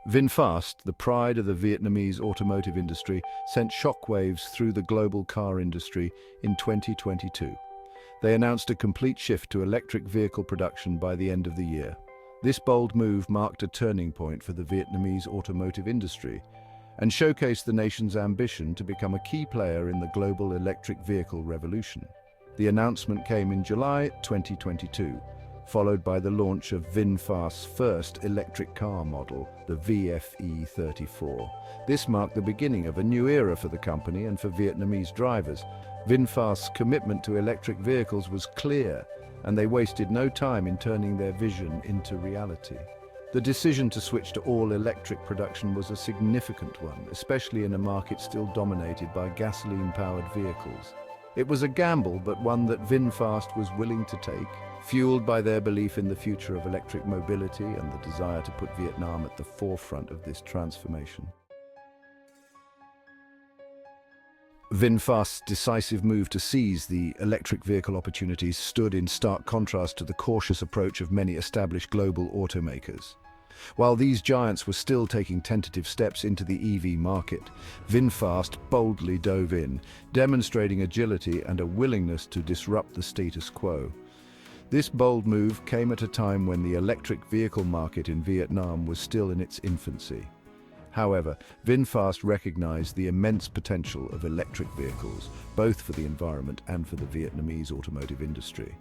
VinFast, the pride of the Vietnamese automotive industry, sent shockwaves through the global car industry in 2022. They announced a complete shift to electric vehicle production by the end of the year. This bold move marked a turning point for the Vietnamese automotive industry and showcased the nation's ambition to become a key player in the global electric vehicle revolution. The announcement came in July 2022, followed by the launch of VinFast's first electric car model, the VFE34. This marked the beginning of a new era for the company and for Vietnamese drivers. VinFast's commitment to electric vehicles was clear, and they wasted no time in turning their vision into reality. The decision to switch to all-electric production was a significant one, especially in a market still dominated by gasoline-powered vehicles. It was a gamble, but one that VinFast was willing to take, fueled by their belief in the future of electric mobility and the desire to put Vietnam at the forefront of this transformation. VinFast's decisive move to seize the electric vehicle opportunities stood in stark contrast to the cautious approach of many established global automakers. While these giants were still taking tentative steps into the EV market, VinFast boldly dove in, demonstrating agility and a willingness to disrupt the status quo. This bold move came at a time when the electric vehicle market in Vietnam was still in its infancy. However, VinFast recognized the immense potential of electric vehicles, both for the environment and for the Vietnamese automotive industry.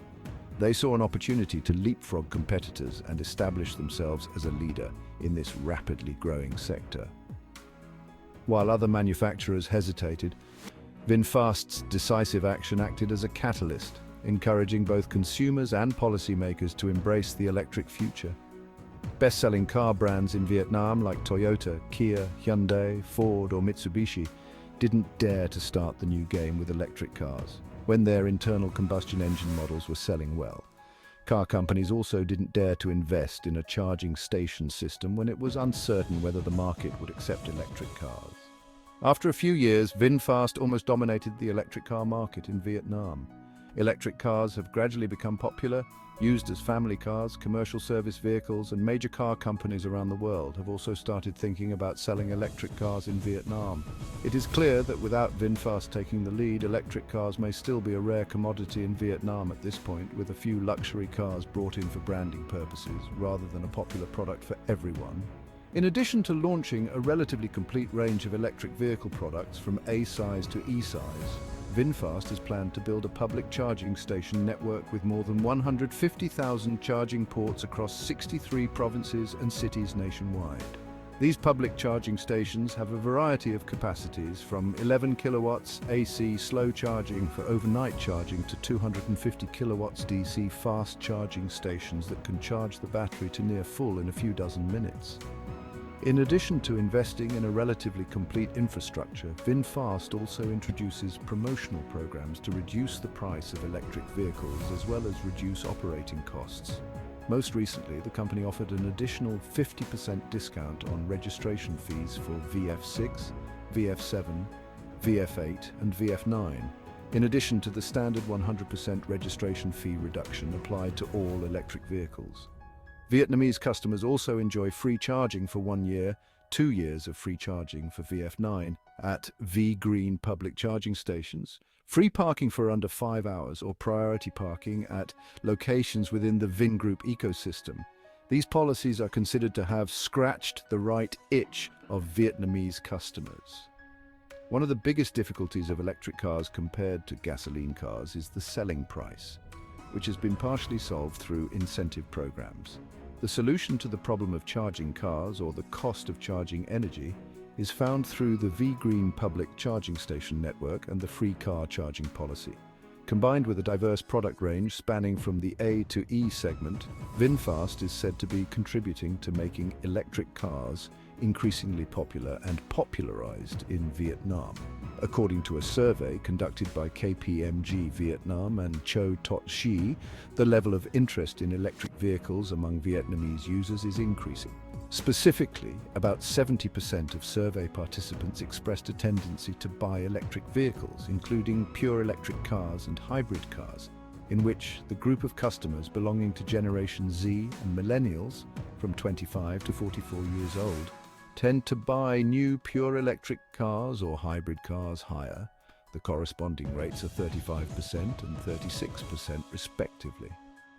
They saw an opportunity to leapfrog competitors and establish themselves as a leader in this rapidly growing sector. While other manufacturers hesitated, VinFast's decisive action acted as a catalyst, encouraging both consumers and policymakers to embrace the electric future. Best-selling car brands in Vietnam like Toyota, Kia, Hyundai, Ford or Mitsubishi didn't dare to start the new game with electric cars when their internal combustion engine models were selling well. Car companies also didn't dare to invest in a charging station system when it was uncertain whether the market would accept electric cars. After a few years, VinFast almost dominated the electric car market in Vietnam. Electric cars have gradually become popular, used as family cars, commercial service vehicles, and major car companies around the world have also started thinking about selling electric cars in Vietnam. It is clear that without VinFast taking the lead, electric cars may still be a rare commodity in Vietnam at this point, with a few luxury cars brought in for branding purposes, rather than a popular product for everyone. In addition to launching a relatively complete range of electric vehicle products from A-size to E-size, VinFast has planned to build a public charging station network with more than 150,000 charging ports across 63 provinces and cities nationwide. These public charging stations have a variety of capacities, from 11 kilowatts AC slow charging for overnight charging to 250 kilowatts DC fast charging stations that can charge the battery to near full in a few dozen minutes. In addition to investing in a relatively complete infrastructure, VinFast also introduces promotional programs to reduce the price of electric vehicles as well as reduce operating costs. Most recently, the company offered an additional 50% discount on registration fees for VF6, VF7, VF8 and VF9, in addition to the standard 100% registration fee reduction applied to all electric vehicles. Vietnamese customers also enjoy free charging for 1 year, 2 years of free charging for VF9 at V-Green public charging stations, free parking for under 5 hours or priority parking at locations within the Vingroup ecosystem. These policies are considered to have scratched the right itch of Vietnamese customers. One of the biggest difficulties of electric cars compared to gasoline cars is the selling price, which has been partially solved through incentive programs. The solution to the problem of charging cars, or the cost of charging energy, is found through the V-Green public charging station network and the free car charging policy. Combined with a diverse product range spanning from the A to E segment, VinFast is said to be contributing to making electric cars increasingly popular and popularized in Vietnam. According to a survey conducted by KPMG Vietnam and Cho Tot Shi, the level of interest in electric vehicles among Vietnamese users is increasing. Specifically, about 70% of survey participants expressed a tendency to buy electric vehicles, including pure electric cars and hybrid cars, in which the group of customers belonging to Generation Z and Millennials, from 25 to 44 years old, tend to buy new pure electric cars or hybrid cars higher. The corresponding rates are 35% and 36% respectively.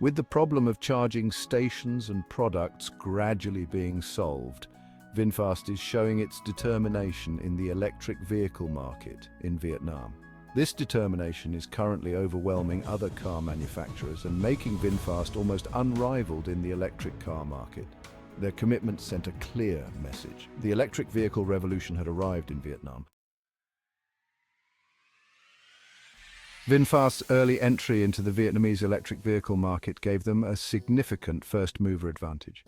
With the problem of charging stations and products gradually being solved, VinFast is showing its determination in the electric vehicle market in Vietnam. This determination is currently overwhelming other car manufacturers and making VinFast almost unrivaled in the electric car market. Their commitment sent a clear message. The electric vehicle revolution had arrived in Vietnam. VinFast's early entry into the Vietnamese electric vehicle market gave them a significant first-mover advantage.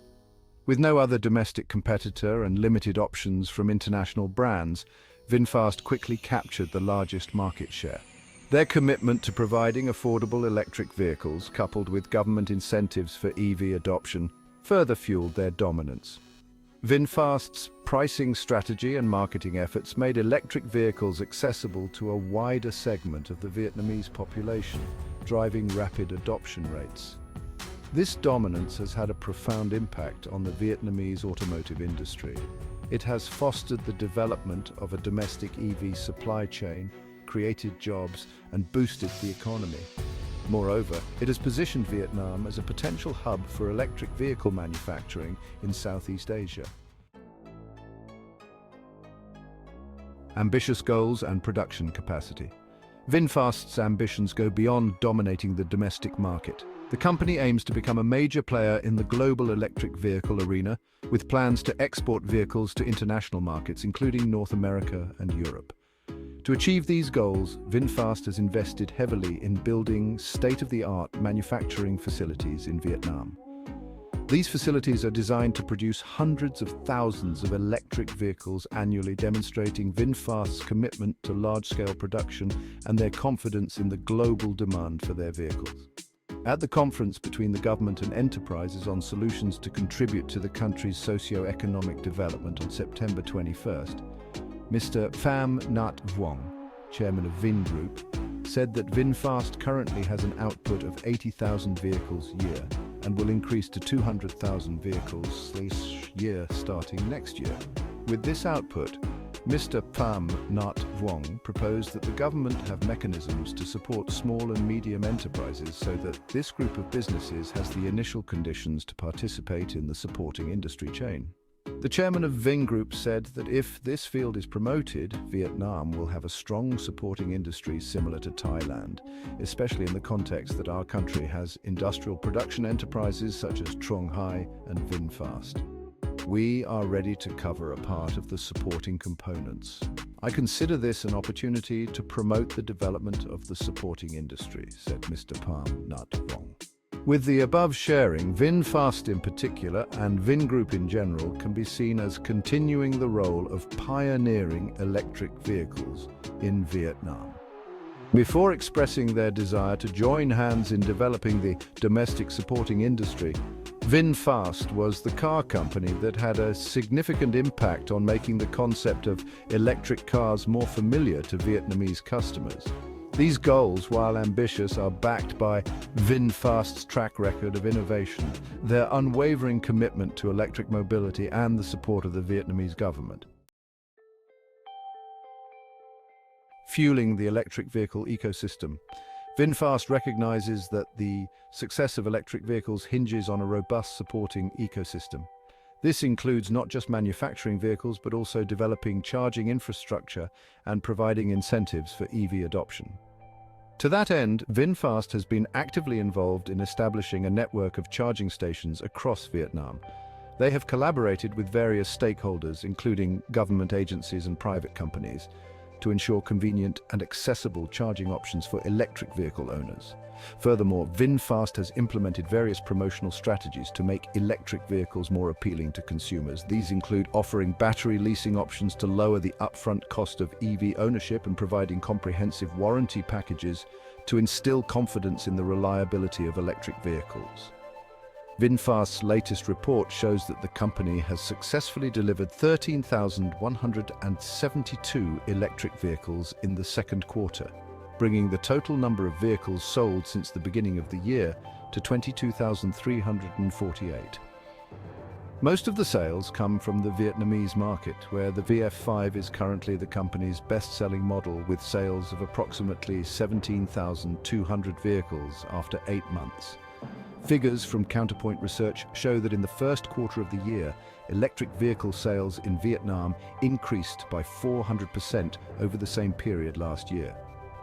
With no other domestic competitor and limited options from international brands, VinFast quickly captured the largest market share. Their commitment to providing affordable electric vehicles, coupled with government incentives for EV adoption, further fueled their dominance. VinFast's pricing strategy and marketing efforts made electric vehicles accessible to a wider segment of the Vietnamese population, driving rapid adoption rates. This dominance has had a profound impact on the Vietnamese automotive industry. It has fostered the development of a domestic EV supply chain, created jobs, and boosted the economy. Moreover, it has positioned Vietnam as a potential hub for electric vehicle manufacturing in Southeast Asia. Ambitious goals and production capacity. VinFast's ambitions go beyond dominating the domestic market. The company aims to become a major player in the global electric vehicle arena, with plans to export vehicles to international markets, including North America and Europe. To achieve these goals, VinFast has invested heavily in building state-of-the-art manufacturing facilities in Vietnam. These facilities are designed to produce hundreds of thousands of electric vehicles annually, demonstrating VinFast's commitment to large-scale production and their confidence in the global demand for their vehicles. At the conference between the government and enterprises on solutions to contribute to the country's socio-economic development on September 21st, Mr. Pham Nhat Vuong, chairman of Vingroup, said that VinFast currently has an output of 80,000 vehicles a year and will increase to 200,000 vehicles this year starting next year. With this output, Mr. Pham Nhat Vuong proposed that the government have mechanisms to support small and medium enterprises so that this group of businesses has the initial conditions to participate in the supporting industry chain. The chairman of Vingroup said that if this field is promoted, Vietnam will have a strong supporting industry similar to Thailand, especially in the context that our country has industrial production enterprises such as Trung Hai and VinFast. We are ready to cover a part of the supporting components. I consider this an opportunity to promote the development of the supporting industry, said Mr. Pham Nhat Vuong. With the above sharing, VinFast in particular and Vingroup in general can be seen as continuing the role of pioneering electric vehicles in Vietnam. Before expressing their desire to join hands in developing the domestic supporting industry, VinFast was the car company that had a significant impact on making the concept of electric cars more familiar to Vietnamese customers. These goals, while ambitious, are backed by VinFast's track record of innovation, their unwavering commitment to electric mobility, and the support of the Vietnamese government. Fueling the electric vehicle ecosystem. VinFast recognizes that the success of electric vehicles hinges on a robust supporting ecosystem. This includes not just manufacturing vehicles, but also developing charging infrastructure and providing incentives for EV adoption. To that end, VinFast has been actively involved in establishing a network of charging stations across Vietnam. They have collaborated with various stakeholders, including government agencies and private companies, to ensure convenient and accessible charging options for electric vehicle owners. Furthermore, VinFast has implemented various promotional strategies to make electric vehicles more appealing to consumers. These include offering battery leasing options to lower the upfront cost of EV ownership and providing comprehensive warranty packages to instill confidence in the reliability of electric vehicles. VinFast's latest report shows that the company has successfully delivered 13,172 electric vehicles in the second quarter, bringing the total number of vehicles sold since the beginning of the year to 22,348. Most of the sales come from the Vietnamese market, where the VF5 is currently the company's best-selling model with sales of approximately 17,200 vehicles after 8 months. Figures from Counterpoint Research show that in the first quarter of the year, electric vehicle sales in Vietnam increased by 400% over the same period last year.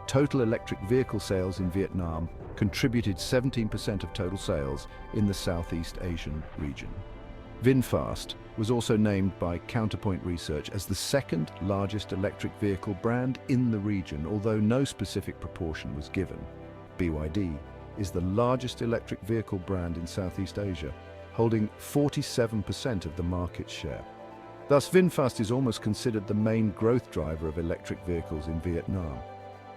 Total electric vehicle sales in Vietnam contributed 17% of total sales in the Southeast Asian region. VinFast was also named by Counterpoint Research as the second largest electric vehicle brand in the region, although no specific proportion was given. BYD is the largest electric vehicle brand in Southeast Asia, holding 47% of the market share. Thus, VinFast is almost considered the main growth driver of electric vehicles in Vietnam.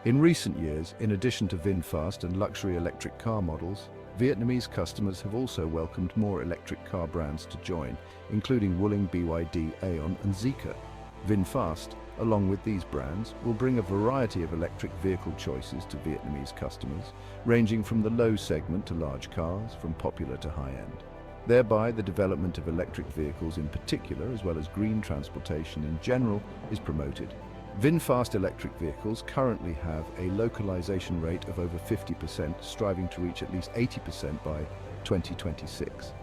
In recent years, in addition to VinFast and luxury electric car models, Vietnamese customers have also welcomed more electric car brands to join, including Wuling, BYD, Aeon and Zeekr. VinFast, along with these brands, will bring a variety of electric vehicle choices to Vietnamese customers, ranging from the low segment to large cars, from popular to high-end. Thereby, the development of electric vehicles in particular, as well as green transportation in general, is promoted. VinFast electric vehicles currently have a localization rate of over 50%, striving to reach at least 80% by 2026.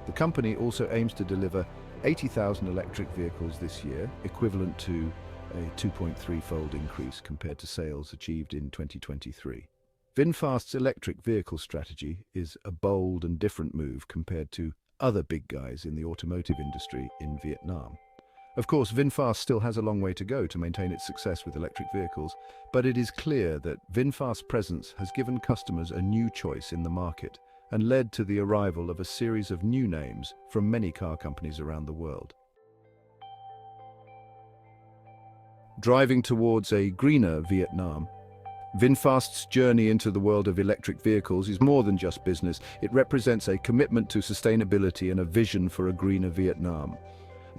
The company also aims to deliver 80,000 electric vehicles this year, equivalent to a 2.3-fold increase compared to sales achieved in 2023. VinFast's electric vehicle strategy is a bold and different move compared to other big guys in the automotive industry in Vietnam. Of course, VinFast still has a long way to go to maintain its success with electric vehicles, but it is clear that VinFast's presence has given customers a new choice in the market and led to the arrival of a series of new names from many car companies around the world. Driving towards a greener Vietnam, VinFast's journey into the world of electric vehicles is more than just business. It represents a commitment to sustainability and a vision for a greener Vietnam.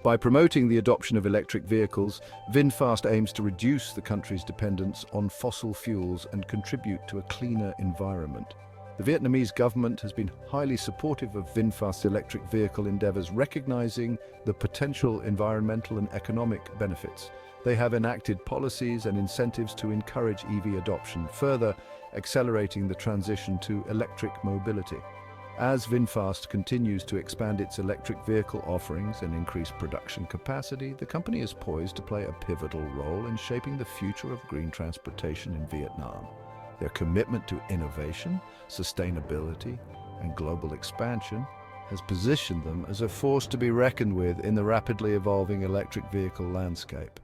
By promoting the adoption of electric vehicles, VinFast aims to reduce the country's dependence on fossil fuels and contribute to a cleaner environment. The Vietnamese government has been highly supportive of VinFast's electric vehicle endeavors, recognizing the potential environmental and economic benefits. They have enacted policies and incentives to encourage EV adoption, further accelerating the transition to electric mobility. As VinFast continues to expand its electric vehicle offerings and increase production capacity, the company is poised to play a pivotal role in shaping the future of green transportation in Vietnam. Their commitment to innovation, sustainability, and global expansion has positioned them as a force to be reckoned with in the rapidly evolving electric vehicle landscape.